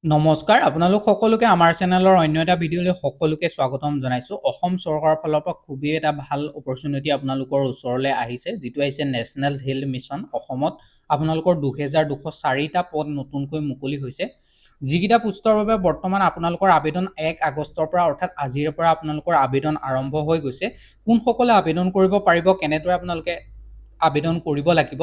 নমস্কাৰ আপোনালোক সকলোকে আমাৰ চেনেলৰ অন্য এটা ভিডিঅ'লৈ সকলোকে স্বাগতম জনাইছোঁ। অসম চৰকাৰৰ ফালৰ পৰা খুবেই এটা ভাল অপৰচুনিটি আপোনালোকৰ ওচৰলৈ আহিছে, যিটো আহিছে নেশ্যনেল হেল্থ মিছন। অসমত আপোনালোকৰ 2204টা পদ নতুনকৈ মুকলি হৈছে, যিকেইটা পোষ্টৰ বাবে বৰ্তমান আপোনালোকৰ আবেদন 1 আগষ্টৰ পৰা অৰ্থাৎ আজিৰ পৰা আপোনালোকৰ আবেদন আৰম্ভ হৈ গৈছে। কোনসকলে আবেদন কৰিব পাৰিব, কেনেদৰে আপোনালোকে আবেদন কৰিব লাগিব,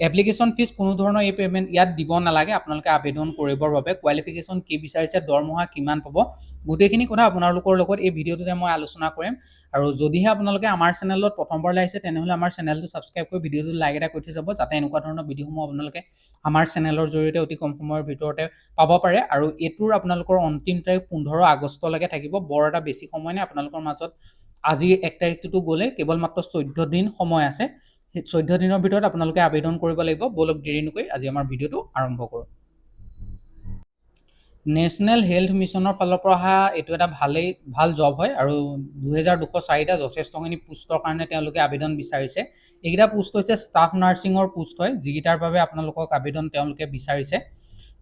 এপ্লিকেশ্যন ফিজ কোনো ধৰণৰ এই পেমেণ্ট ইয়াত দিব নালাগে। আপোনালোকে আবেদন কৰিবৰ বাবে কোৱালিফিকেশ্যন কি বিচাৰিছে, দৰমহা কিমান পাব, গোটেইখিনি কথা আপোনালোকৰ লগত এই ভিডিঅ'টোতে মই আলোচনা কৰিম। আৰু যদিহে আপোনালোকে আমাৰ চেনেলত প্ৰথমবাৰলৈ আহিছে তেনেহ'লে আমাৰ চেনেলটো ছাবস্ক্ৰাইব কৰি ভিডিঅ'টো লাইক এটা কৰি থৈ যাব, যাতে এনেকুৱা ধৰণৰ ভিডিঅ'সমূহ আপোনালোকে আমাৰ চেনেলৰ জৰিয়তে অতি কম সময়ৰ ভিতৰতে পাব পাৰে। আৰু এইটোৰ আপোনালোকৰ অন্তিম তাৰিখ 15 আগষ্টলৈকে থাকিব, বৰ এটা বেছি সময় নাই আপোনালোকৰ মাজত। আজিৰ 1 তাৰিখটোতো গ'লে কেৱল মাত্ৰ 14 দিন সময় আছে। 14 দিনৰ ভিতৰত আপোনালোকে আবেদন কৰিব লাগিব। বলক দেৰি নকৰি আজি আমাৰ ভিডিঅ'টো আৰম্ভ কৰোঁ। নেশ্যনেল হেল্থ মিছনৰ ফালৰ পৰা অহা এইটো এটা ভাল জব হয়, আৰু 2204টা যথেষ্টখিনি পোষ্টৰ কাৰণে তেওঁলোকে আবেদন বিচাৰিছে। এইকেইটা পোষ্ট হৈছে ষ্টাফ নাৰ্ছিঙৰ পোষ্ট হয়, যিকেইটাৰ বাবে আপোনালোকক আবেদন তেওঁলোকে বিচাৰিছে।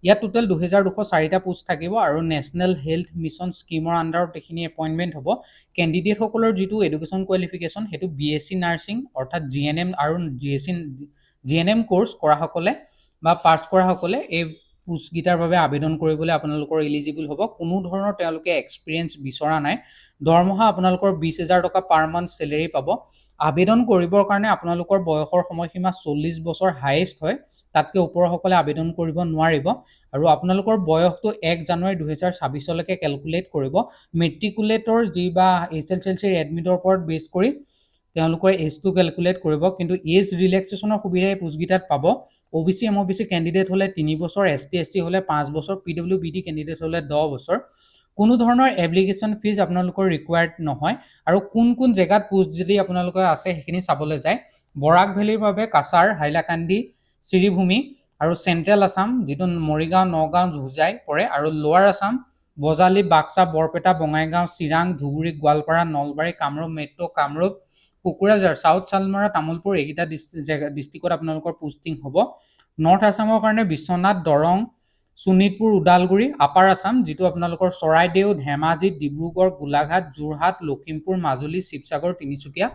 ইয়াত টোটেল 2204টা পোষ্ট থাকিব, আৰু নেশ্যনেল হেল্থ মিছন স্কিমৰ আণ্ডাৰত এইখিনি এপইণ্টমেণ্ট হ'ব। কেণ্ডিডেটসকলৰ যিটো এডুকেশ্যন কোৱালিফিকেশ্যন সেইটো BSc নাৰ্ছিং অৰ্থাৎ GNM আৰু GNM কোৰ্চ কৰাসকলে বা পাছ কৰাসকলে এই পোষ্টকেইটাৰ বাবে আবেদন কৰিবলৈ আপোনালোকৰ এলিজিবল হ'ব। কোনো ধৰণৰ তেওঁলোকে এক্সপিৰিয়েঞ্চ বিচৰা নাই। দৰমহা আপোনালোকৰ 20,000 টকা পাৰ মান্থ চেলেৰি পাব। আবেদন কৰিবৰ কাৰণে আপোনালোকৰ বয়সৰ সময়সীমা 40 বছৰ হায়েষ্ট হয়, তাতকৈ ওপৰসকলে আবেদন কৰিব নোৱাৰিব। আৰু আপোনালোকৰ বয়সটো 1 জানুৱাৰী 2026লৈকে কেলকুলেট কৰিব। মেট্ৰিকুলেটৰ যি বা HSLCৰ এডমিটৰ ওপৰত বেছ কৰি তেওঁলোকৰ এজটো কেলকুলেট কৰিব, কিন্তু এজ ৰিলেক্সেশ্যনৰ সুবিধা এই পোষ্টকেইটাত পাব। OBC MOBC কেণ্ডিডেট হ'লে 3 বছৰ, ST SC হ'লে 5 বছৰ, PWBD কেণ্ডিডেট হ'লে 10 বছৰ। কোনো ধৰণৰ এপ্লিকেশ্যন ফিজ আপোনালোকৰ ৰিকুৱাৰ্ড নহয়। আৰু কোন কোন জেগাত পোষ্ট যদি আপোনালোকৰ আছে সেইখিনি চাবলৈ যায়, বৰাক ভেলীৰ বাবে কাছাৰ, হাইলাকান্দি, শ্ৰীভূমি, আৰু চেণ্ট্ৰেল আছাম যিটো মৰিগাঁও, নগাঁও, হোজাই পৰে, আৰু লোৱাৰ আছাম বজালী, বাক্সা, বৰপেটা, বঙাইগাঁও, চিৰাং, ধুবুৰী, গোৱালপাৰা, নলবাৰী, কামৰূপ মেট্ৰ', কামৰূপ, কোকৰাঝাৰ, চাউথ চালমাৰা, তামুলপুৰ, এইকেইটা ডিষ্ট্ৰিক্টত আপোনালোকৰ পোষ্টিং হ'ব। নৰ্থ আছামৰ কাৰণে বিশ্বনাথ, দৰং, শোণিতপুৰ, ওদালগুৰি, আপাৰ আছাম যিটো আপোনালোকৰ চৰাইদেউ, ধেমাজি, ডিব্ৰুগড়, গোলাঘাট, যোৰহাট, লখিমপুৰ, মাজুলী, শিৱসাগৰ, তিনিচুকীয়া,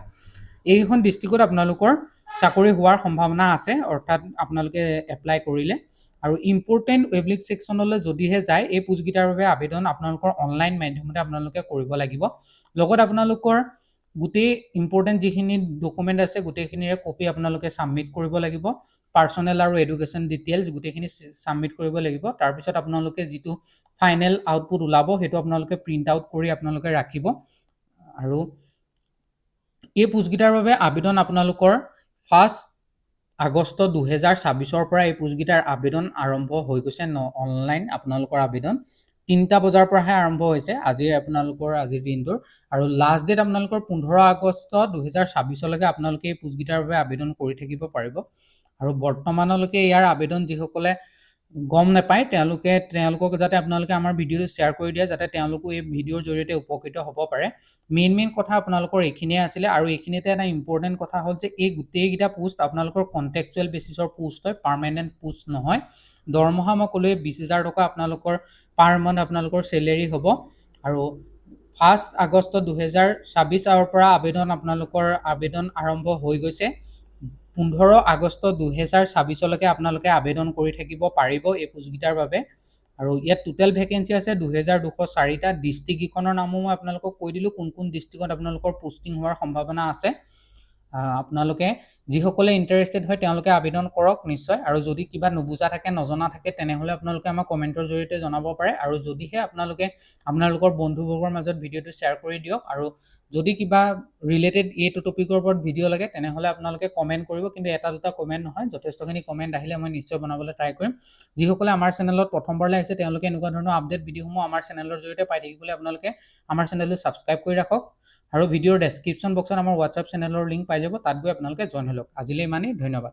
এইকেইখন ডিষ্ট্ৰিক্টত আপোনালোকৰ চাকৰি হোৱাৰ সম্ভাৱনা আছে, অৰ্থাৎ আপোনালোকে এপ্লাই কৰিলে। আৰু ইম্পৰ্টেণ্ট ৱেবলিক ছেকশ্যনলৈ যদিহে যায়, এই পোষ্টকেইটাৰ বাবে আবেদন আপোনালোকৰ অনলাইন মাধ্যমতে আপোনালোকে কৰিব লাগিব। লগত আপোনালোকৰ গোটেই ইম্পৰ্টেণ্ট যিখিনি ডকুমেণ্ট আছে গোটেইখিনিৰে কপি আপোনালোকে ছাবমিট কৰিব লাগিব। পাৰ্চনেল আৰু এডুকেশ্যন ডিটেইলছ গোটেইখিনি ছাবমিট কৰিব লাগিব। তাৰপিছত আপোনালোকে যিটো ফাইনেল আউটপুট ওলাব সেইটো আপোনালোকে প্ৰিণ্ট আউট কৰি আপোনালোকে ৰাখিব। আৰু এই পোষ্টকেইটাৰ বাবে আবেদন আপোনালোকৰ 1 আগষ্ট 2026ৰ পৰা এই পোষ্টকেইটাৰ আবেদন আৰম্ভ হৈ গৈছে। অনলাইন আপোনালোকৰ আবেদন 3টা বজাৰ পৰাহে আৰম্ভ হৈছে আজিৰ দিনটোৰ। আৰু লাষ্ট ডেট আপোনালোকৰ 15 আগষ্ট 2026লৈকে আপোনালোকে এই পোষ্টকেইটাৰ বাবে আবেদন কৰি থাকিব পাৰিব। আৰু বৰ্তমানলৈকে ইয়াৰ আবেদন যিসকলে গম নাপায় তেওঁলোকক যাতে আপোনালোকে আমাৰ ভিডিঅ'টো শ্বেয়াৰ কৰি দিয়ে, যাতে তেওঁলোকো এই ভিডিঅ'ৰ জৰিয়তে উপকৃত হ'ব পাৰে। মেইন কথা আপোনালোকৰ এইখিনিয়ে আছিলে। আৰু এইখিনিতে এটা ইম্পৰ্টেণ্ট কথা হ'ল যে এই গোটেইকেইটা পোষ্ট আপোনালোকৰ কণ্ট্ৰেকচুৱেল বেচিছৰ পোষ্ট হয়, পাৰ্মানেণ্ট পোষ্ট নহয়। দৰমহা মই ক'লোৱে 20,000 টকা আপোনালোকৰ পাৰ মান্থ আপোনালোকৰ চেলেৰি হ'ব। আৰু 1 আগষ্ট 2026ৰ পৰা আপোনালোকৰ আবেদন আৰম্ভ হৈ গৈছে। 15 আগষ্ট 2026লৈকে আপোনালোকে আবেদন কৰি থাকিব পাৰিব এই পোষ্টকেইটাৰ বাবে। আৰু ইয়াত টোটেল ভেকেঞ্চি আছে 2204টা। ডিষ্ট্ৰিক্টকেইখনৰ নামো মই আপোনালোকক কৈ দিলোঁ, কোন কোন ডিষ্ট্ৰিক্টত আপোনালোকৰ পোষ্টিং হোৱাৰ সম্ভাৱনা আছে। আপোনালোকে যিসকলে ইণ্টাৰেষ্টেড হয় তেওঁলোকে আবেদন কৰক নিশ্চয়। আৰু যদি কিবা নুবুজা থাকে, নজনা থাকে, তেনেহ'লে আপোনালোকে আমাক কমেণ্টৰ জৰিয়তে জনাব পাৰে। আৰু যদিহে আপোনালোকে আপোনালোকৰ বন্ধুবৰ্গৰ মাজত ভিডিঅ'টো শ্বেয়াৰ কৰি দিয়ক। আৰু যদি কিবা ৰিলেটেড এইটো টপিকৰ ওপৰত ভিডিঅ' লাগে তেনেহ'লে আপোনালোকে কমেণ্ট কৰিব, কিন্তু এটা দুটা কমেণ্ট নহয়, যথেষ্টখিনি কমেণ্ট আহিলে মই নিশ্চয় বনাবলৈ ট্ৰাই কৰিম। যিসকলে আমাৰ চেনেলত প্ৰথমবাৰলৈ আহিছে তেওঁলোকে এনেকুৱা ধৰণৰ আপডেট ভিডিঅ'সমূহ আমাৰ চেনেলৰ জৰিয়তে পাই থাকিবলৈ আপোনালোকে আমাৰ চেনেলটো ছাবস্ক্ৰাইব কৰি ৰাখক। আৰু ভিডিঅ'ৰ ডেছক্ৰিপশ্যন বক্সত আমাৰ হোৱাটছআপ চেনেলৰ লিংক পাই যাব, তাত গৈ আপোনালোকে জইন হৈ লওক। আজিলৈ ইমানেই, ধন্যবাদ।